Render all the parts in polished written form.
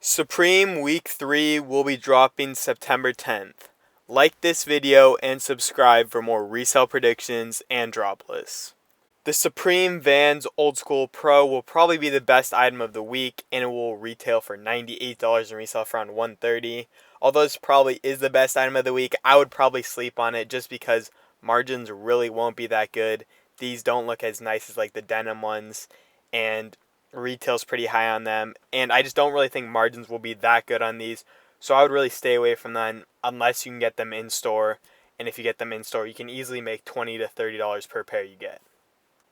Supreme Week 3 will be dropping September 10th. Like this video and subscribe for more resale predictions and drop lists. The Supreme Vans Old School Pro will probably be the best item of the week, and it will retail for $98 and resell for around $130. Although this probably is the best item of the week, I would probably sleep on it just because margins really won't be that good. These don't look as nice as like the denim ones, and retail's pretty high on them, and I just don't really think margins will be that good on these, so I would really stay away from them unless you can get them in store. And if you get them in store, you can easily make $20 to $30 per pair you get.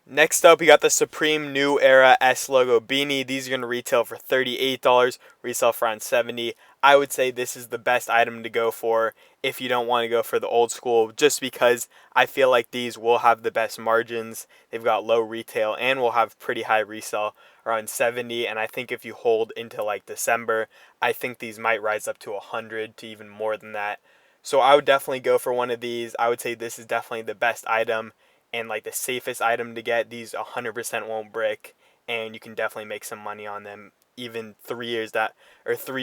Next up, we got the Supreme New Era S Logo Beanie. These are going to retail for $38, resell for around $70. I would say this is the best item to go for if you don't want to go for the old school, just because I feel like these will have the best margins. They've got low retail and will have pretty high resell, around 70. And I think if you hold into like December, I think these might rise up to 100 to even more than that. So I would definitely go for one of these. I would say this is definitely the best item and like the safest item to get. These 100% won't break, and you can definitely make some money on them even 3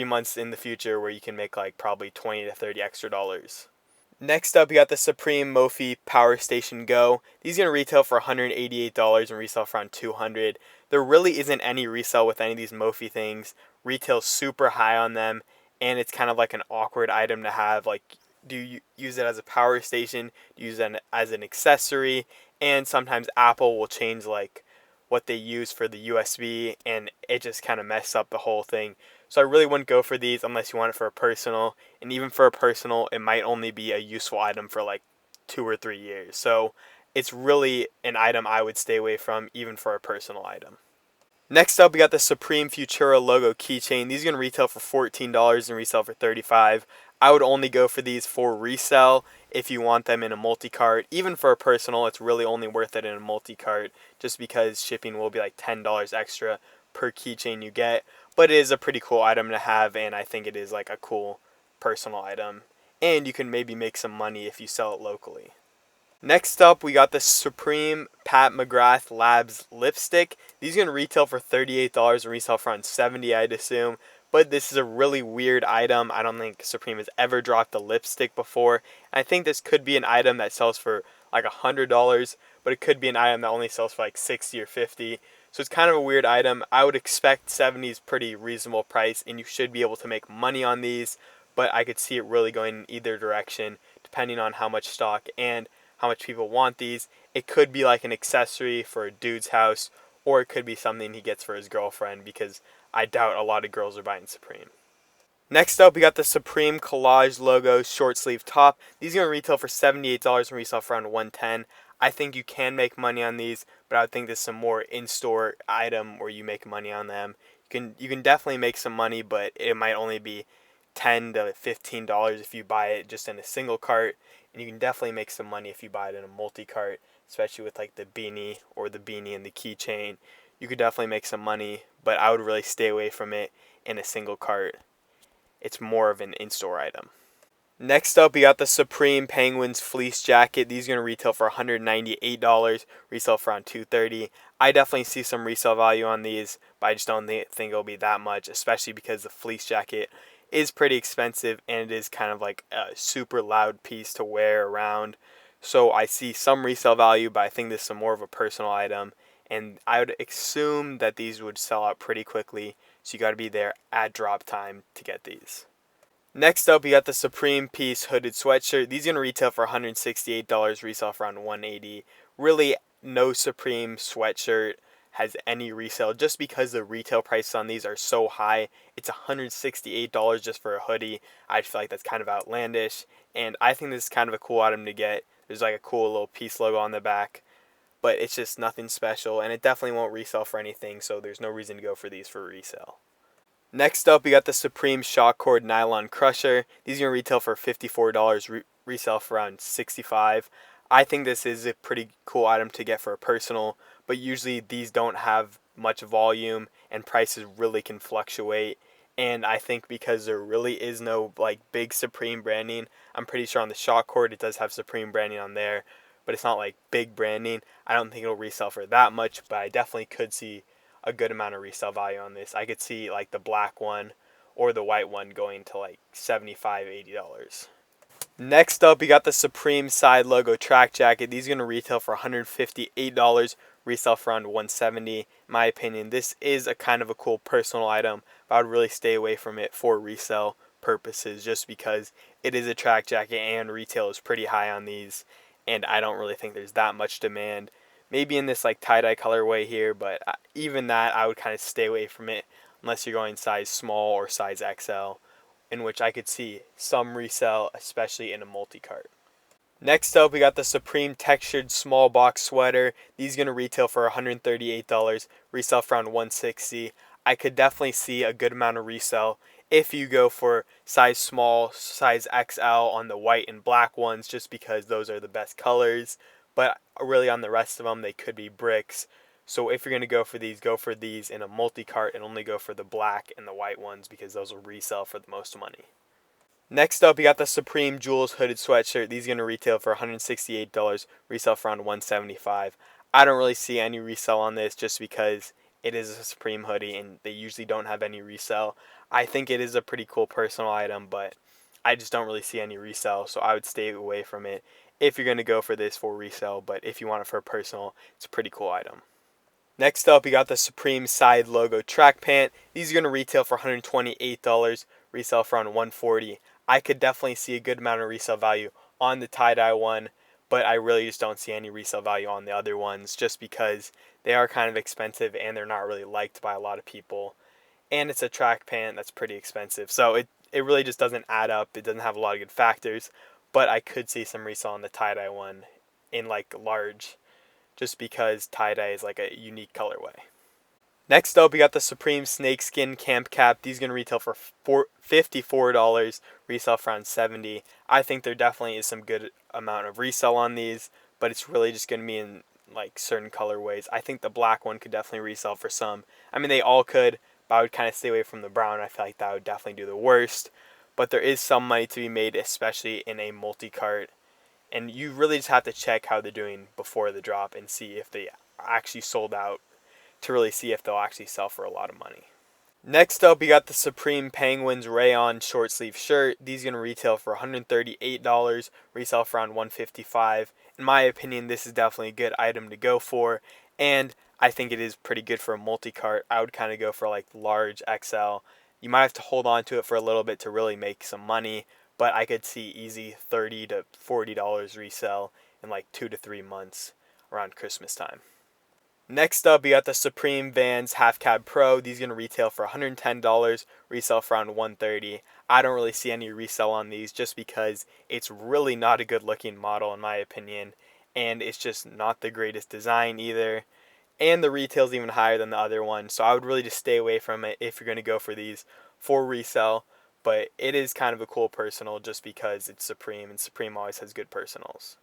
months in the future, where you can make like probably 20 to 30 extra dollars. Next up, you got the Supreme mophie Powerstation Go. These are going to retail for $188 and resell for around $200. There really isn't any resell with any of these mophie things. Retail's super high on them, and it's kind of like an awkward item to have. Like, do you use it as a power station? Do you use it as an accessory? And sometimes Apple will change like what they use for the USB, and it just kind of messes up the whole thing. So I really wouldn't go for these unless you want it for a personal, and even for a personal, it might only be a useful item for like 2 or 3 years. So it's really an item I would stay away from, even for a personal item. Next up, we got the Supreme Futura logo keychain. These are going to retail for $14 and resell for $35. I would only go for these for resell if you want them in a multi-cart. Even for a personal, it's really only worth it in a multi-cart, just because shipping will be like $10 extra per keychain you get. But it is a pretty cool item to have, and I think it is like a cool personal item. And you can maybe make some money if you sell it locally. Next up, we got the Supreme Pat McGrath Labs lipstick. These are going to retail for $38 and resell for around $70, I'd assume. But this is a really weird item. I don't think Supreme has ever dropped a lipstick before. I think this could be an item that sells for like $100, but it could be an item that only sells for like $60 or $50. So it's kind of a weird item. I would expect $70 is pretty reasonable price, and you should be able to make money on these. But I could see it really going in either direction, depending on how much stock and how much people want these. It could be like an accessory for a dude's house, or it could be something he gets for his girlfriend, because I doubt a lot of girls are buying Supreme. Next up, we got the Supreme Collage logo short sleeve top. These are going to retail for $78 and resell for around $110. I think you can make money on these, but I would think this is some more in-store item where you make money on them. You can definitely make some money, but it might only be $10 to $15 if you buy it just in a single cart, and you can definitely make some money if you buy it in a multi-cart, especially with like the beanie or the beanie and the keychain. You could definitely make some money, but I would really stay away from it in a single cart. It's more of an in-store item. Next up, we got the Supreme Penguins Fleece jacket. These are going to retail for $198, resell for around $230. I definitely see some resale value on these, but I just don't think it'll be that much, especially because the fleece jacket is pretty expensive, and it is kind of like a super loud piece to wear around. So I see some resale value, but I think this is more of a personal item, and I would assume that these would sell out pretty quickly, so you got to be there at drop time to get these. Next up, we got the Supreme Peace hooded sweatshirt. These are going to retail for $168, resell for around $180. Really, no Supreme sweatshirt has any resale, just because the retail prices on these are so high. It's $168 just for a hoodie. I feel like that's kind of outlandish, and I think this is kind of a cool item to get. There's like a cool little peace logo on the back, but it's just nothing special, and it definitely won't resell for anything, so there's no reason to go for these for resale. Next up, we got the Supreme Shockcord Nylon Crusher. These are going to retail for $54, resell for around $65. I think this is a pretty cool item to get for a personal, but usually these don't have much volume, and prices really can fluctuate. And I think because there really is no like big Supreme branding, I'm pretty sure on the Shockcord it does have Supreme branding on there, but it's not like big branding. I don't think it'll resell for that much, but I definitely could see a good amount of resale value on this. I could see like the black one or the white one going to like $75, $80. Next up, we got the Supreme side logo track jacket. These are going to retail for $158, resell for around $170. In my opinion, this is a kind of a cool personal item, but I would really stay away from it for resale purposes just because it is a track jacket and retail is pretty high on these, and I don't really think there's that much demand. Maybe in this like tie-dye colorway here, but even that I would kind of stay away from it unless you're going size small or size XL, in which I could see some resell, especially in a multi-cart. Next up, we got the Supreme textured small box sweater. These are going to retail for $138, resell for around $160. I could definitely see a good amount of resell if you go for size small, size XL on the white and black ones, just because those are the best colors. But really on the rest of them, they could be bricks. So if you're going to go for these in a multi-cart and only go for the black and the white ones because those will resell for the most money. Next up, you got the Supreme Jewels hooded sweatshirt. These are going to retail for $168, resell for around $175. I don't really see any resell on this just because it is a Supreme hoodie and they usually don't have any resell. I think it is a pretty cool personal item, but I just don't really see any resell, so I would stay away from it if you're going to go for this for resell, but if you want it for personal, it's a pretty cool item. Next up, we got the Supreme side logo track pant. These are going to retail for $128, resell for around $140. I could definitely see a good amount of resale value on the tie-dye one, but I really just don't see any resale value on the other ones just because they are kind of expensive and they're not really liked by a lot of people. And it's a track pant that's pretty expensive, so it really just doesn't add up. It doesn't have a lot of good factors, but I could see some resale on the tie-dye one in like large, just because tie-dye is like a unique colorway. Next up, we got the Supreme Snakeskin Camp Cap. These are going to retail for $54, resell for around $70. I think there definitely is some good amount of resell on these, but it's really just going to be in like certain colorways. I think the black one could definitely resell for some. I mean, they all could, but I would kind of stay away from the brown. I feel like that would definitely do the worst. But there is some money to be made, especially in a multi-cart. And you really just have to check how they're doing before the drop and see if they actually sold out to really see if they'll actually sell for a lot of money. Next up, we got the Supreme Penguins Rayon short sleeve shirt. These are going to retail for $138, resell for around $155. In my opinion, this is definitely a good item to go for, and I think it is pretty good for a multi-cart. I would kind of go for like large XL. You might have to hold on to it for a little bit to really make some money, but I could see easy $30 to $40 resell in like 2 to 3 months around Christmas time. Next up, we got the Supreme Vans Half Cab Pro. These are going to retail for $110, resell for around $130. I don't really see any resell on these just because it's really not a good looking model in my opinion, and it's just not the greatest design either, and the retail's even higher than the other one, so I would really just stay away from it if you're going to go for these for resell, but it is kind of a cool personal just because it's Supreme, and Supreme always has good personals.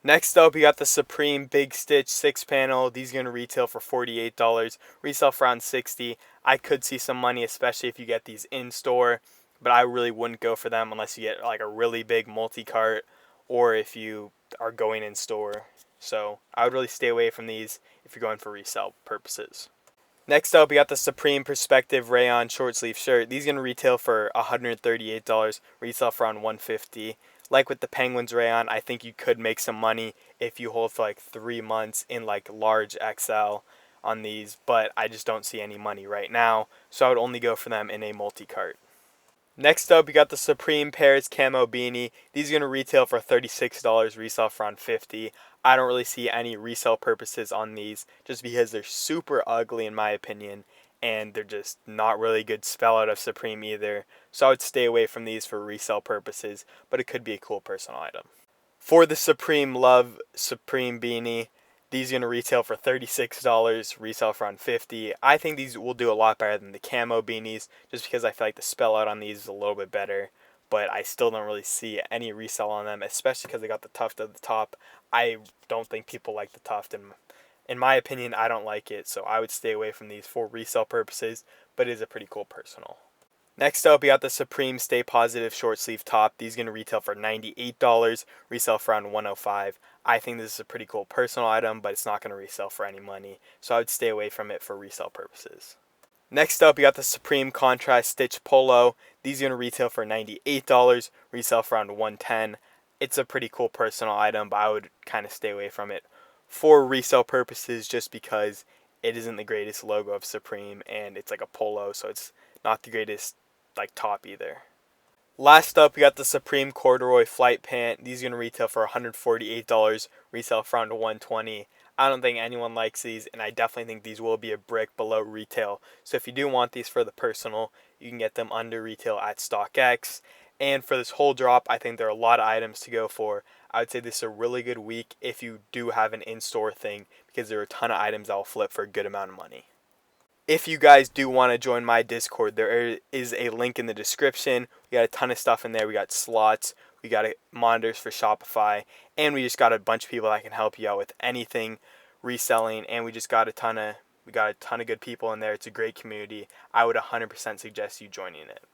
Next up, we got the Supreme Big Stitch 6-panel. These are going to retail for $48, resell for around $60. I could see some money, especially if you get these in-store, but I really wouldn't go for them unless you get like a really big multi-cart or if you are going in-store. So I would really stay away from these if you're going for resale purposes. Next up, we got the Supreme Perspective Rayon short sleeve shirt. These are going to retail for $138, resell for around $150. Like with the Penguins Rayon, I think you could make some money if you hold for like 3 months in like large XL on these, but I just don't see any money right now, so I would only go for them in a multi-cart. Next up, we got the Supreme Paris Camo Beanie. These are going to retail for $36, resell for around $50. I don't really see any resale purposes on these just because they're super ugly in my opinion, and they're just not really good spell out of Supreme either. So I would stay away from these for resale purposes, but it could be a cool personal item. For the Supreme Love Supreme Beanie, these are going to retail for $36, resell for around $50. I think these will do a lot better than the camo beanies, just because I feel like the spell out on these is a little bit better. But I still don't really see any resell on them, especially because they got the tuft at the top. I don't think people like the tuft, and in my opinion, I don't like it, so I would stay away from these for resale purposes, but it is a pretty cool personal. Next up, we got the Supreme Stay Positive short sleeve top. These are going to retail for $98, resell for around $105. I think this is a pretty cool personal item, but it's not going to resell for any money, so I would stay away from it for resale purposes. Next up, we got the Supreme Contrast Stitch Polo. These are going to retail for $98, resell for around $110. It's a pretty cool personal item, but I would kind of stay away from it for resale purposes just because it isn't the greatest logo of Supreme and it's like a polo, so it's not the greatest like top either. Last up, we got the Supreme Corduroy Flight Pant. These are going to retail for $148, resell for around $120. I don't think anyone likes these, and I definitely think these will be a brick below retail. So if you do want these for the personal, you can get them under retail at StockX. And for this whole drop, I think there are a lot of items to go for. I would say this is a really good week if you do have an in-store thing, because there are a ton of items that will flip for a good amount of money. If you guys do want to join my Discord, there is a link in the description. We got a ton of stuff in there. We got slots, we got monitors for Shopify, and we just got a bunch of people that can help you out with anything reselling. And we got a ton of good people in there. It's a great community. I would 100% suggest you joining it.